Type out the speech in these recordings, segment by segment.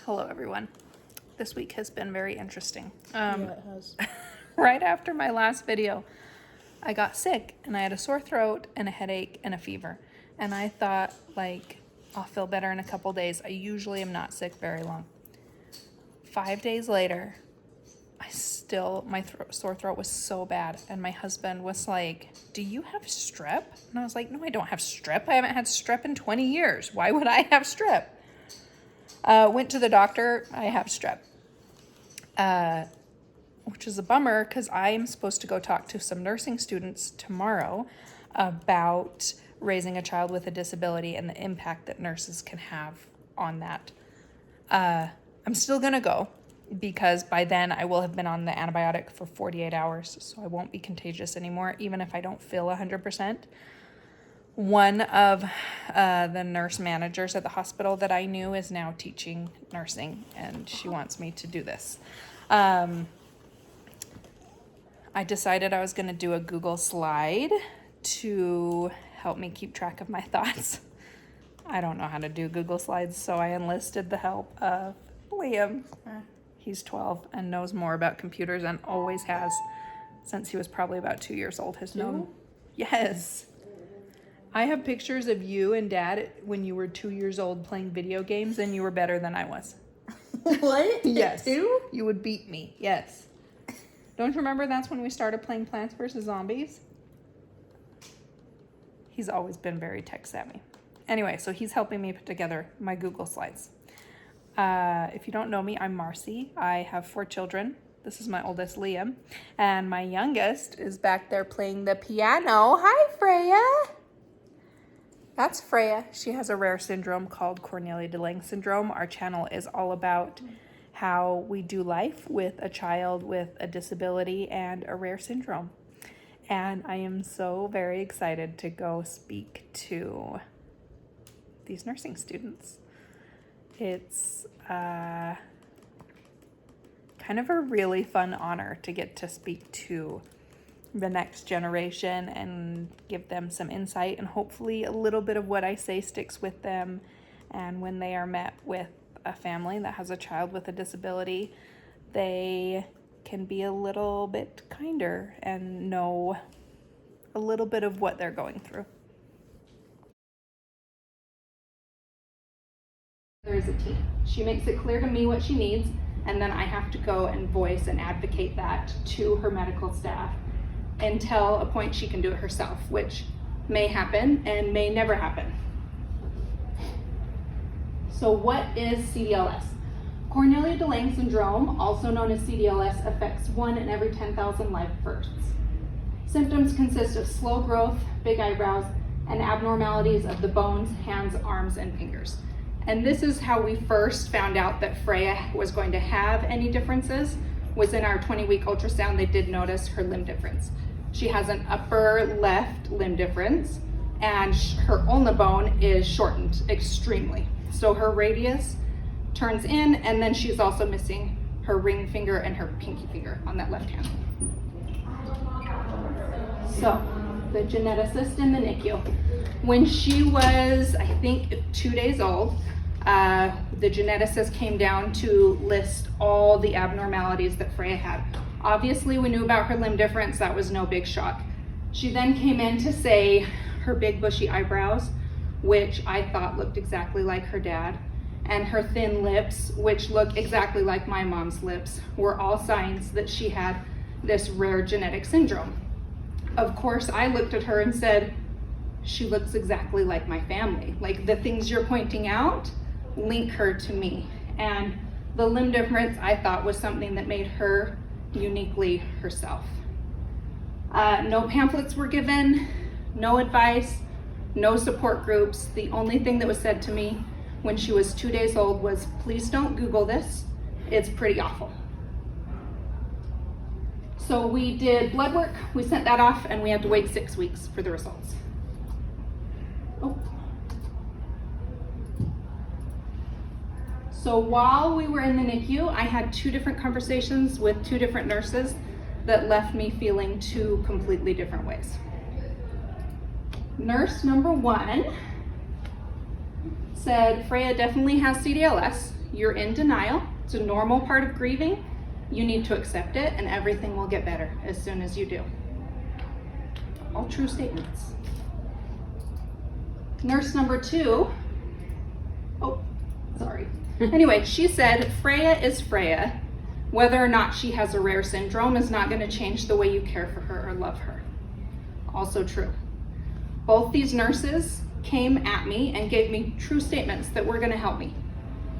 Hello, everyone. This week has been very interesting. Yeah, it has. Right after my last video, I got sick and I had a sore throat and a headache and a fever. And I thought, like, I'll feel better in a couple days. I usually am not sick very long. 5 days later, my sore throat was so bad. And my husband was like, "Do you have strep?" And I was like, "No, I don't have strep. I haven't had strep in 20 years. Why would I have strep?" Went to the doctor. I have strep, which is a bummer because I'm supposed to go talk to some nursing students tomorrow about raising a child with a disability and the impact that nurses can have on that. I'm still going to go because by then I will have been on the antibiotic for 48 hours, so I won't be contagious anymore, even if I don't feel 100%. One of the nurse managers at the hospital that I knew is now teaching nursing, and she wants me to do this. I decided I was going to do a Google slide to help me keep track of my thoughts. I don't know how to do Google slides, so I enlisted the help of Liam. He's 12 and knows more about computers and always has since he was probably about 2 years old. Yes. I have pictures of you and Dad when you were 2 years old playing video games, and you were better than I was. What? Yes. 2? You would beat me. Yes. Don't you remember that's when we started playing Plants vs. Zombies? He's always been very tech savvy. Anyway, so he's helping me put together my Google slides. If you don't know me, I'm Marcy. I have 4 children. This is my oldest, Liam. And my youngest is back there playing the piano. Hi, Freya. That's Freya. She has a rare syndrome called Cornelia-de-Lange syndrome. Our channel is all about how we do life with a child with a disability and a rare syndrome. And I am so very excited to go speak to these nursing students. It's kind of a really fun honor to get to speak to the next generation and give them some insight, and hopefully a little bit of what I say sticks with them. And when they are met with a family that has a child with a disability, they can be a little bit kinder and know a little bit of what they're going through. There's a team. She makes it clear to me what she needs, and then I have to go and voice and advocate that to her medical staff until a point she can do it herself, which may happen and may never happen. So what is CdLS? Cornelia-de-Lange syndrome, also known as CdLS, affects 1 in every 10,000 live births. Symptoms consist of slow growth, big eyebrows, and abnormalities of the bones, hands, arms, and fingers. And this is how we first found out that Freya was going to have any differences. Was in our 20-week ultrasound, they did notice her limb difference. She has an upper left limb difference, and her ulna bone is shortened extremely. So her radius turns in, and then she's also missing her ring finger and her pinky finger on that left hand. So the geneticist in the NICU, when she was, I think, 2 days old, the geneticist came down to list all the abnormalities that Freya had. Obviously, we knew about her limb difference. That was no big shock. She then came in to say her big bushy eyebrows, which I thought looked exactly like her dad, and her thin lips, which look exactly like my mom's lips, were all signs that she had this rare genetic syndrome. Of course, I looked at her and said, she looks exactly like my family. Like, the things you're pointing out link her to me. And the limb difference, I thought, was something that made her uniquely herself. No pamphlets were given, no advice, no support groups. The only thing that was said to me when she was 2 days old was, please don't Google this. It's pretty awful. So we did blood work, we sent that off, and we had to wait 6 weeks for the results. Oh. So while we were in the NICU, I had 2 different conversations with 2 different nurses that left me feeling 2 completely different ways. Nurse number 1 said, Freya definitely has CdLS. you're in denial. It's a normal part of grieving. You need to accept it and everything will get better as soon as you do. All true statements. Nurse number 2, oh, sorry. Anyway, she said, Freya is Freya. Whether or not she has a rare syndrome is not going to change the way you care for her or love her. Also true. Both these nurses came at me and gave me true statements that were going to help me.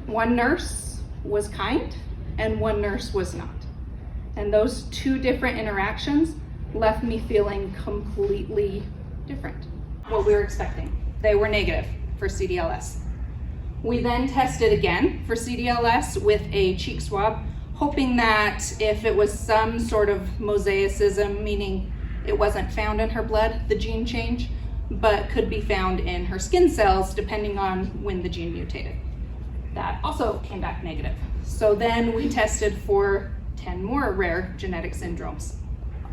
One nurse was kind and one nurse was not. And those 2 different interactions left me feeling completely different. What we were expecting. They were negative for CdLS. We then tested again for CdLS with a cheek swab, hoping that if it was some sort of mosaicism, meaning it wasn't found in her blood, the gene change, but could be found in her skin cells depending on when the gene mutated. That also came back negative. So then we tested for 10 more rare genetic syndromes.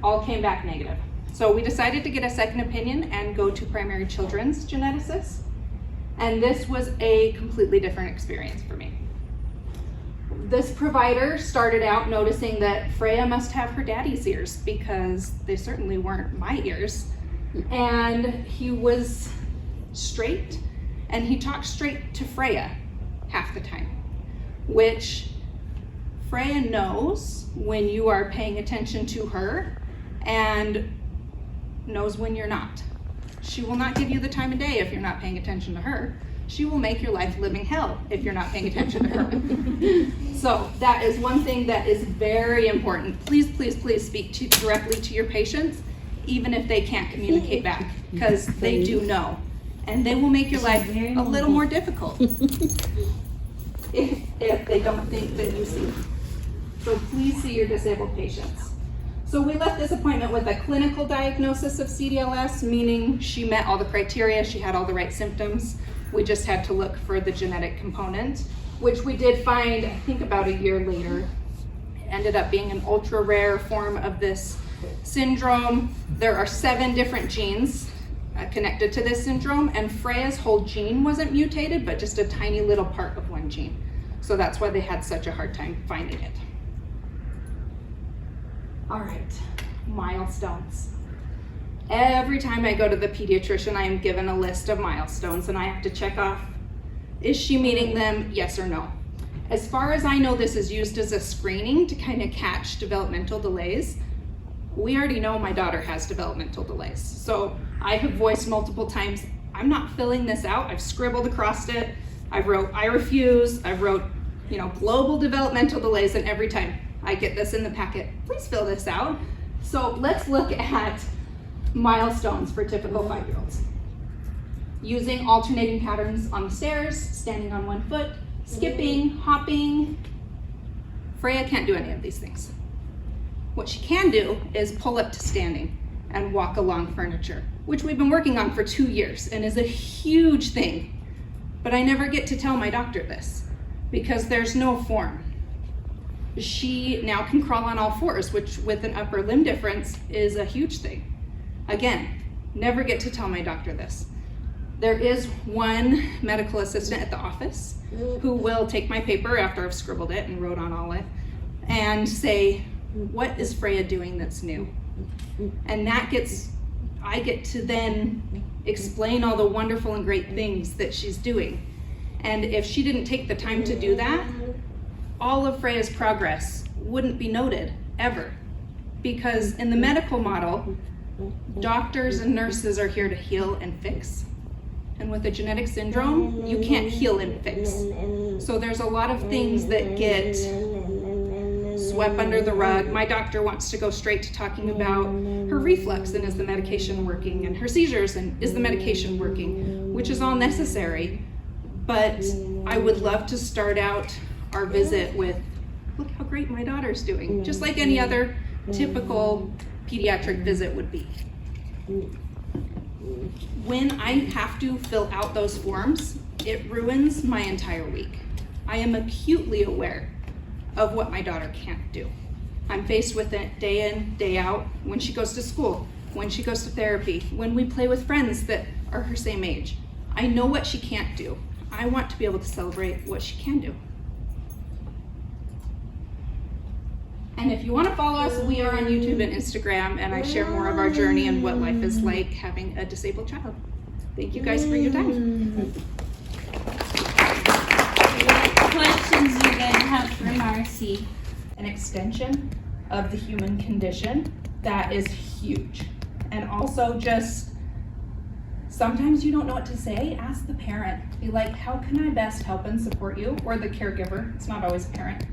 All came back negative. So we decided to get a second opinion and go to primary children's geneticists. And this was a completely different experience for me. This provider started out noticing that Freya must have her daddy's ears because they certainly weren't my ears. And he was straight and he talked straight to Freya half the time, which Freya knows when you are paying attention to her and knows when you're not. She will not give you the time of day if you're not paying attention to her. She will make your life living hell if you're not paying attention to her. So that is one thing that is very important. Please, please, please speak directly to your patients, even if they can't communicate back, because they do know. And they will make your life a little more difficult if they don't think that you see. So please see your disabled patients. So we left this appointment with a clinical diagnosis of CdLS, meaning she met all the criteria, she had all the right symptoms. We just had to look for the genetic component, which we did find, I think about a year later. It ended up being an ultra rare form of this syndrome. There are 7 different genes connected to this syndrome, and Freya's whole gene wasn't mutated, but just a tiny little part of one gene. So that's why they had such a hard time finding it. All right, milestones. Every time I go to the pediatrician, I am given a list of milestones and I have to check off, is she meeting them, yes or no? As far as I know, this is used as a screening to kind of catch developmental delays. We already know my daughter has developmental delays. So I have voiced multiple times, I'm not filling this out. I've scribbled across it. I wrote, I refuse. I wrote, global developmental delays, and every time I get this in the packet, please fill this out. So let's look at milestones for typical 5-year-olds. Using alternating patterns on the stairs, standing on one foot, skipping, hopping. Freya can't do any of these things. What she can do is pull up to standing and walk along furniture, which we've been working on for 2 years and is a huge thing. But I never get to tell my doctor this because there's no form. She now can crawl on all 4s, which with an upper limb difference is a huge thing. Again, never get to tell my doctor this. There is one medical assistant at the office who will take my paper after I've scribbled it and wrote on all it and say, what is Freya doing that's new? And I get to then explain all the wonderful and great things that she's doing. And if she didn't take the time to do that, all of Freya's progress wouldn't be noted ever. Because in the medical model, doctors and nurses are here to heal and fix. And with a genetic syndrome, you can't heal and fix. So there's a lot of things that get swept under the rug. My doctor wants to go straight to talking about her reflux and is the medication working, and her seizures and is the medication working, which is all necessary. But I would love to start out our visit with, look how great my daughter's doing, just like any other typical pediatric visit would be. When I have to fill out those forms, it ruins my entire week. I am acutely aware of what my daughter can't do. I'm faced with it day in, day out, when she goes to school, when she goes to therapy, when we play with friends that are her same age. I know what she can't do. I want to be able to celebrate what she can do. And if you want to follow us, we are on YouTube and Instagram, and I share more of our journey and what life is like having a disabled child. Thank you guys for your time. What questions you guys have for Marcy? An extension of the human condition that is huge. And also just sometimes you don't know what to say, ask the parent. Be like, how can I best help and support you? Or the caregiver, it's not always a parent.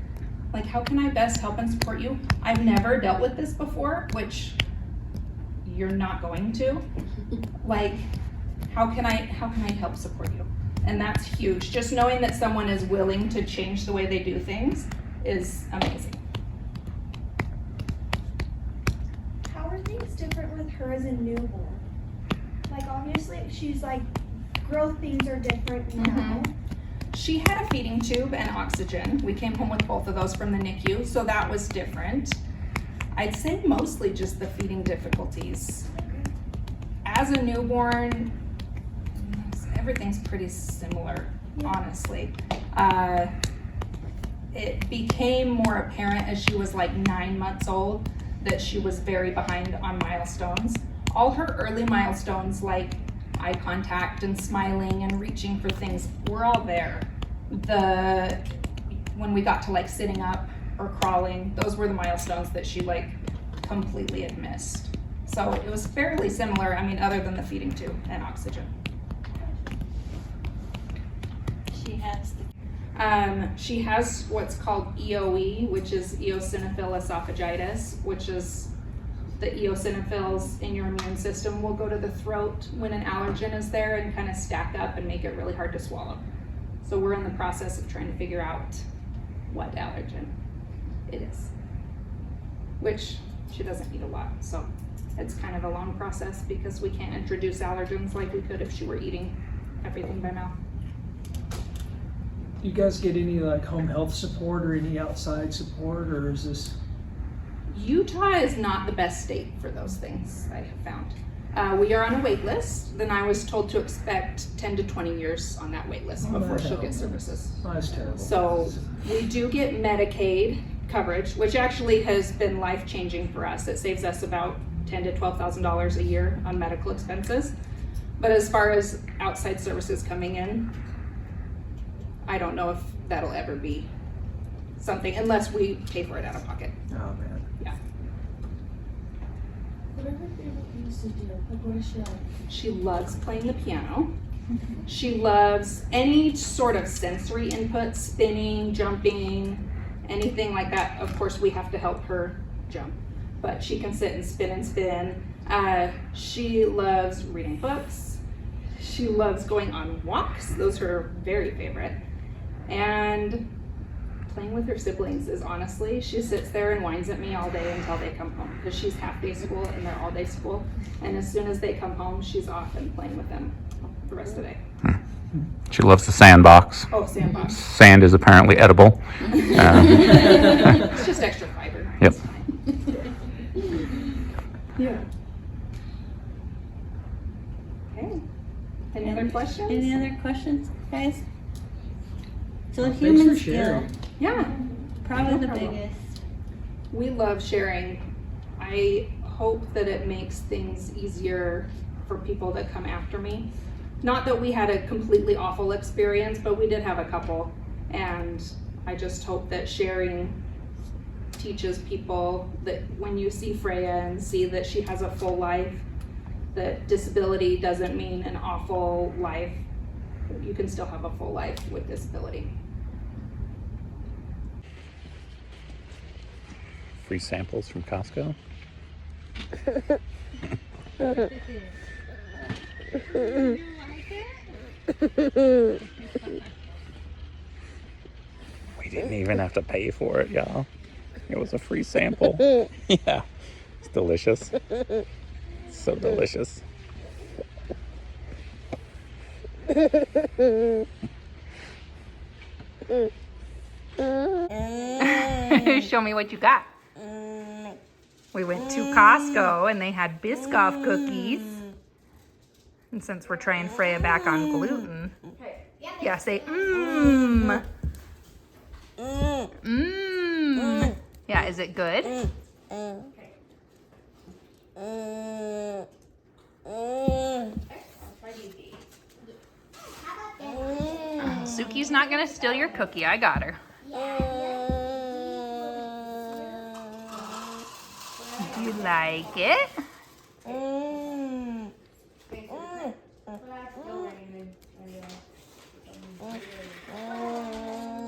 Like, how can I best help and support you? I've never dealt with this before, which you're not going to. Like, how can I help support you? And that's huge. Just knowing that someone is willing to change the way they do things is amazing. How are things different with her as a newborn? Like, obviously, she's like, growth things are different now. She had a feeding tube and oxygen. We came home with both of those from the NICU, so that was different. I'd say mostly just the feeding difficulties. As a newborn, everything's pretty similar, honestly. It became more apparent as she was like 9 months old that she was very behind on milestones. All her early milestones, like eye contact and smiling and reaching for things, were all there. When we got to like sitting up or crawling, those were the milestones that she like completely had missed. So it was fairly similar, I mean, other than the feeding tube and oxygen. She has what's called EOE, which is eosinophil esophagitis, which is the eosinophils in your immune system will go to the throat when an allergen is there and kind of stack up and make it really hard to swallow. So we're in the process of trying to figure out what allergen it is, which she doesn't eat a lot. So it's kind of a long process because we can't introduce allergens like we could if she were eating everything by mouth. Do you guys get any like home health support or any outside support, or is this? Utah is not the best state for those things, I have found. We are on a wait list. Then I was told to expect 10 to 20 years on that wait list before she'll get services. Oh, that's terrible. So we do get Medicaid coverage, which actually has been life-changing for us. It saves us about $10,000 to $12,000 a year on medical expenses. But as far as outside services coming in, I don't know if that'll ever be something unless we pay for it out of pocket. Oh man. Yeah. What are her favorite things to do? Like, what does she like? She loves playing the piano. She loves any sort of sensory input, spinning, jumping, anything like that. Of course, we have to help her jump, but she can sit and spin and spin. She loves reading books. She loves going on walks. Those are her very favorite. And playing with her siblings is honestly, she sits there and whines at me all day until they come home, because she's half-day school and they're all-day school. And as soon as they come home, she's off and playing with them the rest of the day. She loves the sandbox. Oh, sandbox. Sand is apparently edible. It's just extra fiber. Yep. It's fine. Yeah. Okay. Any other questions? Any other questions, guys? So Thanks human for skill, sharing. Yeah. probably No the problem. biggest. We love sharing. I hope that it makes things easier for people that come after me. Not that we had a completely awful experience, but we did have a couple. And I just hope that sharing teaches people that when you see Freya and see that she has a full life, that disability doesn't mean an awful life. You can still have a full life with disability. Free samples from Costco. We didn't even have to pay for it, y'all. It was a free sample. Yeah, it's delicious. It's so delicious. Show me what you got. We went to Costco and they had Biscoff cookies. And since we're trying Freya back on gluten, yeah, say mmm. Mmm. Yeah, Is it good? Suki's not gonna steal your cookie. I got her. Do you like it?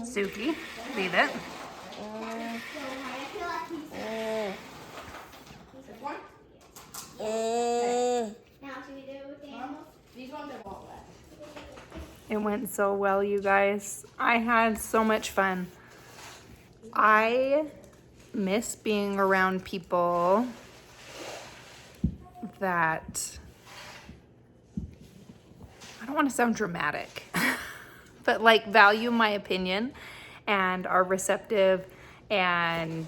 Suki, leave it. It went so well, you guys. I had so much fun. I miss being around people that, I don't want to sound dramatic, but like value my opinion and are receptive and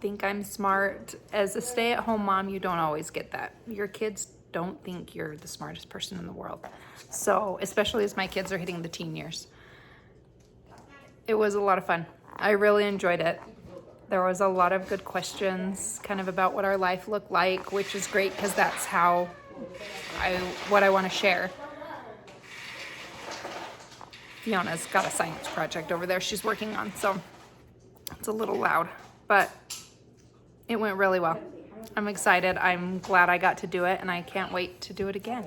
think I'm smart. As a stay-at-home mom, you don't always get that. Your kids don't think you're the smartest person in the world. So, especially as my kids are hitting the teen years. It was a lot of fun. I really enjoyed it. There was a lot of good questions kind of about what our life looked like, which is great because that's how what I want to share. Fiona's got a science project over there she's working on, so it's a little loud, but it went really well. I'm excited. I'm glad I got to do it, and I can't wait to do it again.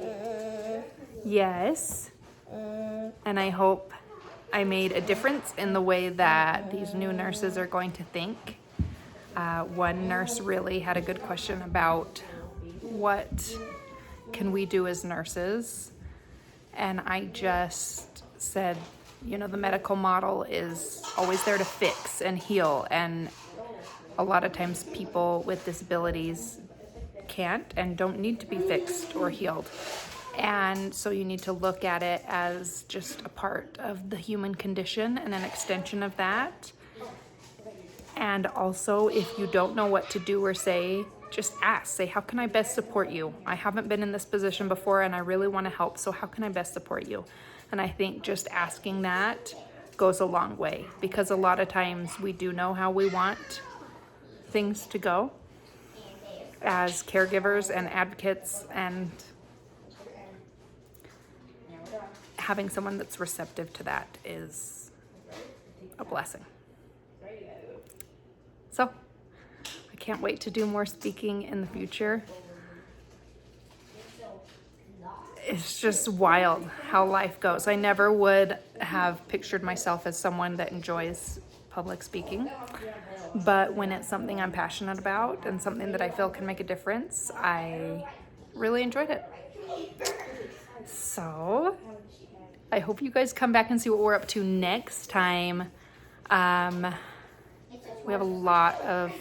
Yes. And I hope I made a difference in the way that these new nurses are going to think. One nurse really had a good question about what can we do as nurses? And I just said, you know, the medical model is always there to fix and heal, and a lot of times people with disabilities can't and don't need to be fixed or healed. And so you need to look at it as just a part of the human condition and an extension of that. And also, if you don't know what to do or say, just ask. Say, how can I best support you? I haven't been in this position before and I really want to help, so how can I best support you? And I think just asking that goes a long way, because a lot of times we do know how we want things to go as caregivers and advocates, and having someone that's receptive to that is a blessing. So I can't wait to do more speaking in the future. It's just wild how life goes. I never would have pictured myself as someone that enjoys public speaking, but when it's something I'm passionate about and something that I feel can make a difference, I really enjoyed it. So I hope you guys come back and see what we're up to next time. We have a lot of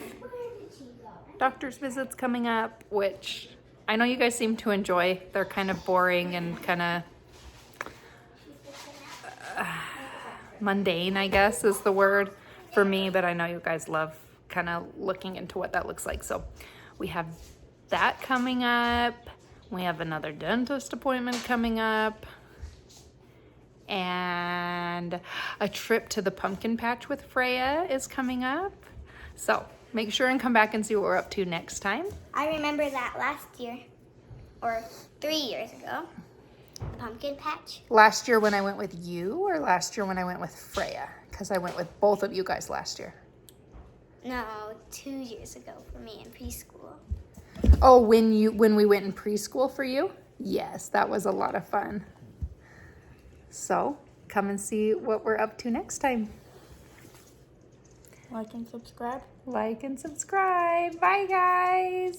doctor's visits coming up, which I know you guys seem to enjoy. They're kind of boring and kind of mundane, I guess is the word for me, but I know you guys love kind of looking into what that looks like. So we have that coming up. We have another dentist appointment coming up, and a trip to the pumpkin patch with Freya is coming up. So make sure and come back and see what we're up to next time. I remember that last year, or 3 years ago, the pumpkin patch. Last year when I went with you, or last year when I went with Freya? Because I went with both of you guys last year. No, 2 years ago for me in preschool. Oh, when we went in preschool for you? Yes, that was a lot of fun. So come and see what we're up to next time. Like and subscribe. Like and subscribe. Bye, guys.